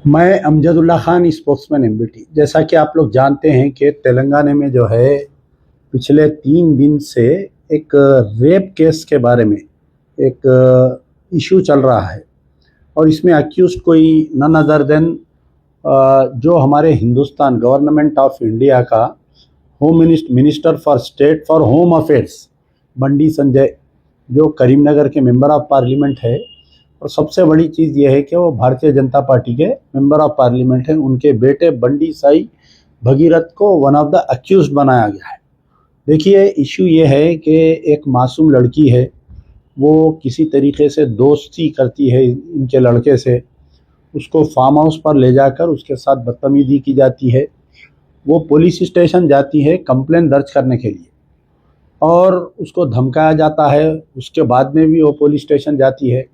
मैं Amjadullah Khan, spokesman MBT. जैसा कि आप लोग जानते हैं कि तेलंगाना में जो है पिछले 3 दिन से एक रेप केस के बारे में एक इशू चल रहा है और इसमें अक्यूज कोई नन अदर देन जो हमारे हिंदुस्तान गवर्नमेंट ऑफ इंडिया का home minister for state for home affairs Bandi Sanjay, जो करीमनगर के मेंबर ऑफ पार्लियामेंट है। और सबसे बड़ी चीज़ ये है कि वो भारतीय जनता पार्टी के मेंबर ऑफ पार्लियामेंट हैं। उनके बेटे बंडी साई भगीरथ को वन ऑफ द अक्यूज बनाया गया है। देखिए, इशू ये है कि एक मासूम लड़की है, वो किसी तरीके से दोस्ती करती है इनके लड़के से। उसको फार्म हाउस पर ले जाकर उसके साथ बदतमीजी की जाती है। वो पुलिस स्टेशन जाती है कंप्लेन दर्ज करने के लिए और उसको धमकाया जाता है। उसके बाद में भी वो पुलिस स्टेशन जाती है।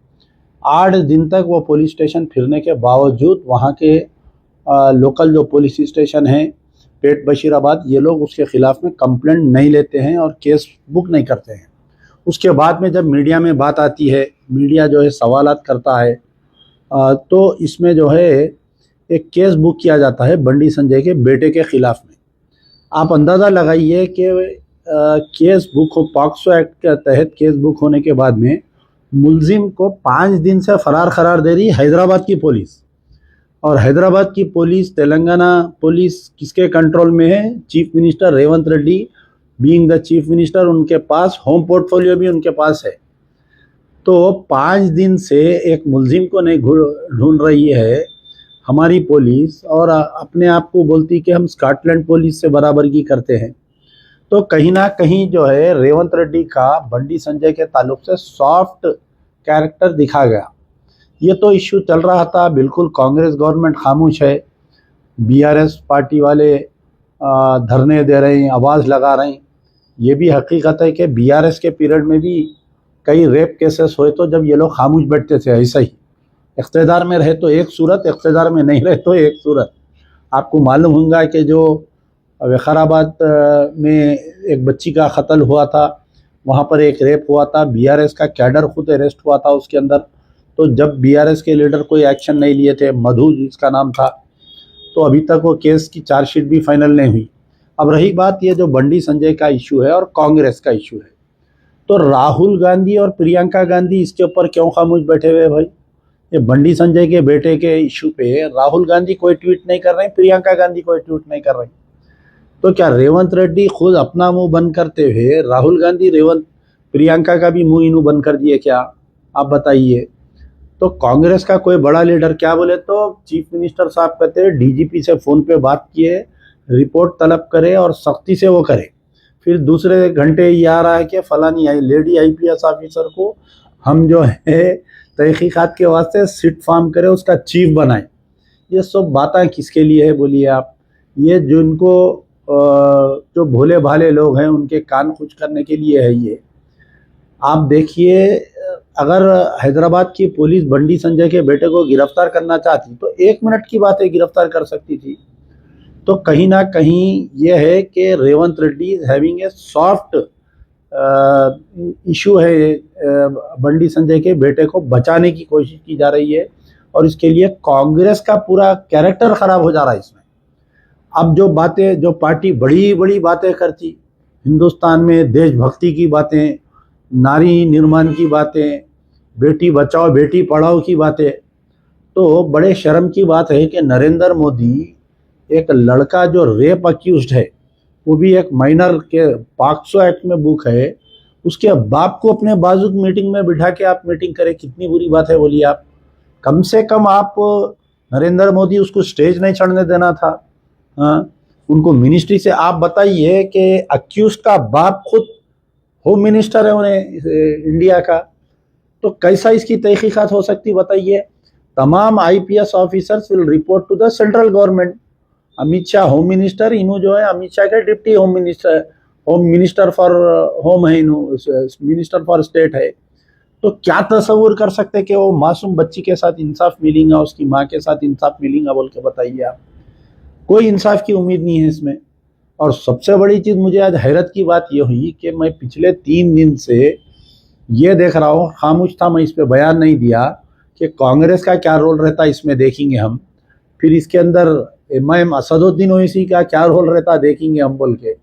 8 दिन तक वो पुलिस स्टेशन फिरने के बावजूद वहाँ के लोकल जो पुलिस स्टेशन है पेट बशीराबाद, ये लोग उसके ख़िलाफ़ में कंप्लेंट नहीं लेते हैं और केस बुक नहीं करते हैं। उसके बाद में जब मीडिया में बात आती है, मीडिया जो है सवालात करता है, तो इसमें जो है एक केस बुक किया जाता है बंडी संजय के बेटे के ख़िलाफ़ में। आप अंदाज़ा लगाइए कि केस बुक हो, पॉक्सो एक्ट के तहत केस बुक होने के बाद में मुलजिम को 5 दिन से फरार करार दे रही हैदराबाद की पुलिस। और हैदराबाद की पुलिस, तेलंगाना पुलिस किसके कंट्रोल में है? Chief minister Revanth Reddy being the chief minister, उनके पास होम पोर्टफोलियो भी उनके पास है। तो 5 दिन से एक मुलजिम को नहीं ढूंढ रही है हमारी पुलिस और अपने आप को बोलती कि हम स्कॉटलैंड पुलिस से बराबरी करते हैं। तो कहीं ना कहीं जो है रेवंत रेड्डी का बंडी संजय के ताल्लुक से सॉफ्ट कैरेक्टर दिखा गया। ये तो इश्यू चल रहा था, बिल्कुल कांग्रेस गवर्नमेंट खामोश है। बीआरएस पार्टी वाले धरने दे रहे हैं, आवाज़ लगा रहे हैं। ये भी हकीकत है कि बीआरएस के पीरियड में भी कई रेप केसेस हुए, तो जब ये लोग खामोश बैठते थे। ऐसा ही इख्तेदार में रहे तो एक सूरत, इख्तेदार में नहीं रहे तो एक सूरत। आपको मालूम होगा कि जो वखाराबाद में एक बच्ची का कत्ल हुआ था, वहाँ पर एक रेप हुआ था, बीआरएस का कैडर खुद अरेस्ट हुआ था उसके अंदर। तो जब बीआरएस के लीडर कोई एक्शन नहीं लिए थे, मधु जिसका नाम था, तो अभी तक वो केस की चार्जशीट भी फाइनल नहीं हुई। अब रही बात ये जो बंडी संजय का इशू है और कांग्रेस का इशू है, तो राहुल गांधी और प्रियंका गांधी इसके ऊपर क्यों खामोश बैठे हुए भाई? ये बंडी संजय के बेटे के इशू पे राहुल गांधी कोई ट्वीट नहीं कर रहे, प्रियंका गांधी कोई ट्वीट नहीं कर रही। तो क्या रेवंत रेड्डी खुद अपना मुंह बंद करते हुए राहुल गांधी प्रियंका का भी मुंह इन्हों बंद कर दिए क्या? आप बताइए। तो कांग्रेस का कोई बड़ा लीडर क्या बोले तो चीफ मिनिस्टर साहब कहते हैं डीजीपी से फ़ोन पे बात किए, रिपोर्ट तलब करे और सख्ती से वो करे। फिर दूसरे घंटे ये आ रहा है कि फलानी लेडी आईपीएस ऑफिसर को हम जो है तहकीकात के वास्ते सिट फार्म करें, उसका चीफ बनाए। ये सब बातें किसके लिए है बोलिए आप? ये जिनको जो भोले भाले लोग हैं उनके कान खुश करने के लिए है ये। आप देखिए, अगर हैदराबाद की पुलिस बंडी संजय के बेटे को गिरफ्तार करना चाहती तो 1 मिनट की बात है, गिरफ्तार कर सकती थी। तो कहीं ना कहीं ये है कि Revanth Reddy is having a soft issue है। बंडी संजय के बेटे को बचाने की कोशिश की जा रही है और इसके लिए कांग्रेस का पूरा कैरेक्टर खराब हो जा रहा है इसमें। अब जो बातें, जो पार्टी बड़ी बड़ी बातें करती हिंदुस्तान में, देशभक्ति की बातें, नारी निर्माण की बातें, बेटी बचाओ बेटी पढ़ाओ की बातें, तो बड़े शर्म की बात है कि नरेंद्र मोदी एक लड़का जो रेप अक्यूज्ड है, वो भी एक माइनर के पॉक्सो एक्ट में बुक है, उसके बाप को अपने बाजू मीटिंग में बिठा के आप मीटिंग करें, कितनी बुरी बात है बोलिए आप? कम से कम आप नरेंद्र मोदी उसको स्टेज नहीं चढ़ने देना था। हाँ, उनको मिनिस्ट्री से आप बताइए कि अक्यूज का बाप खुद होम मिनिस्टर है उन्हें इंडिया का, तो कैसा इसकी तहकीकात हो सकती बताइए? तमाम IPS officers will report to the central government. Amit Shah home minister, इन्हों जो है अमित शाह के deputy home minister for home है, इन्हों मिनिस्टर फॉर स्टेट है। तो क्या तस्वुर कर सकते कि वो मासूम बच्ची के साथ इंसाफ मिलेगा, उसकी माँ के साथ इंसाफ मिलेगा बोल के बताइए आप? कोई इंसाफ की उम्मीद नहीं है इसमें। और सबसे बड़ी चीज़ मुझे आज हैरत की बात ये हुई कि मैं पिछले 3 दिन से ये देख रहा हूँ, खामोश था, मैं इस पर बयान नहीं दिया कि कांग्रेस का क्या रोल रहता है इसमें। देखेंगे हम फिर इसके अंदर एमआईएम असदुद्दीन ओवैसी का क्या रोल रहता देखेंगे हम बोल के।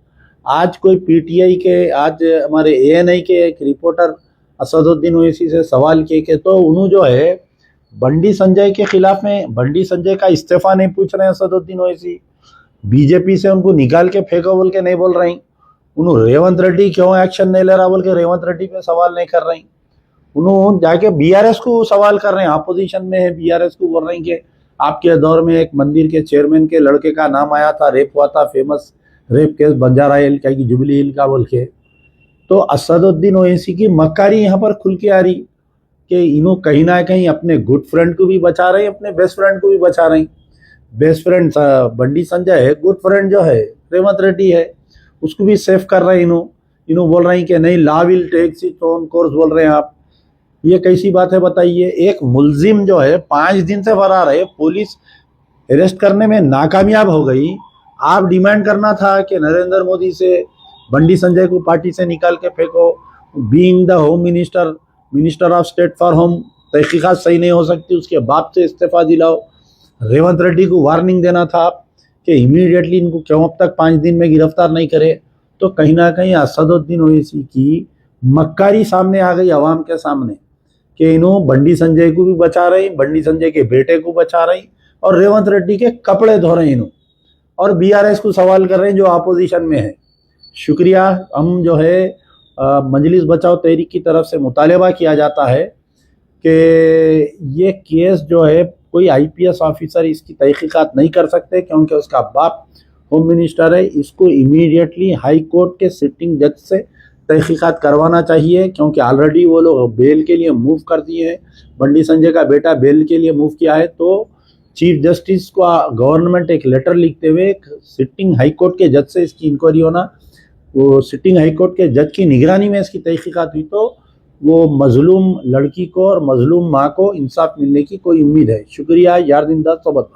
आज कोई पीटीआई के, आज हमारे एएनआई के एक रिपोर्टर असदुद्दीन ओवैसी से सवाल किए कि तो उन्होंने जो है बंडी संजय के खिलाफ में, बंडी संजय का इस्तीफा नहीं पूछ रहे हैं असदुद्दीन ओवैसी, बीजेपी से उनको निकाल के फेंको बोल के नहीं बोल रहे हैं। उन्होंने रेवंत रेड्डी क्यों एक्शन नहीं ले रहा बोल के रेवंत रेड्डी पे सवाल नहीं कर रहे हैं। उन्होंने जाके बीआरएस को सवाल कर रहे हैं, अपोजिशन में है, बीआरएस को बोल रहे हैं कि आपके दौर में एक मंदिर के चेयरमैन के लड़के का नाम आया था, रेप हुआ था, फेमस रेप केस बंजारा हिल का, जुबली हिल का बोल के। तो असदुद्दीन ओवैसी की मक्कारी यहाँ पर खुल के आ रही कि इन्हों कहीं ना कहीं अपने गुड फ्रेंड को भी बचा रहे हैं, अपने बेस्ट फ्रेंड को भी बचा रहे हैं। बेस्ट फ्रेंड बंडी संजय है, गुड फ्रेंड जो है रेवंत रेड्डी है, उसको भी सेफ कर रहे हैं। इन्हों बोल रहे हैं कि नहीं, law will take its own course बोल रहे हैं आप। ये कैसी बात है बताइए। एक मुलजिम जो है 5 दिन से फरार है, पुलिस अरेस्ट करने में नाकामयाब हो गई। आप डिमांड करना था कि नरेंद्र मोदी से बंडी संजय को पार्टी से निकाल के फेंको। Being the home minister, minister of state for home, तहकीकात सही नहीं हो सकती, उसके बाप से इस्तीफा दिलाओ। रेवंत रेड्डी को वार्निंग देना था कि इमीडिएटली इनको क्यों अब तक 5 दिन में गिरफ्तार नहीं करे। तो कहीं ना कहीं असदुद्दीन ओवैसी की मक्कारी सामने आ गई आवाम के सामने कि इन्हों बंडी संजय को भी बचा रही, बंडी संजय के बेटे को बचा रही, और रेवंत रेड्डी के कपड़े धो रहे हैं इन्हों, और बीआरएस को सवाल कर रहे हैं जो अपोजिशन में है। शुक्रिया। हम जो है मजलिस बचाओ तहरीक की तरफ से मुतालबा किया जाता है कि ये केस जो है कोई आईपीएस ऑफिसर इसकी तहकीकात नहीं कर सकते, क्योंकि उसका बाप होम मिनिस्टर है। इसको इमीडिएटली हाई कोर्ट के सिटिंग जज से तहकीकात करवाना चाहिए, क्योंकि ऑलरेडी वो लोग बेल के लिए मूव कर दिए हैं। बंडी संजय का बेटा बेल के लिए मूव किया है। तो चीफ जस्टिस को गवर्नमेंट एक लेटर लिखते हुए सिटिंग हाई कोर्ट के जज से इसकी इंक्वायरी होना, वो सिटिंग हाई कोर्ट के जज की निगरानी में इसकी तहकीकात हुई तो वो मजलूम लड़की को और मजलूम माँ को इंसाफ मिलने की कोई उम्मीद है। शुक्रिया। यार दिन दास सोबत।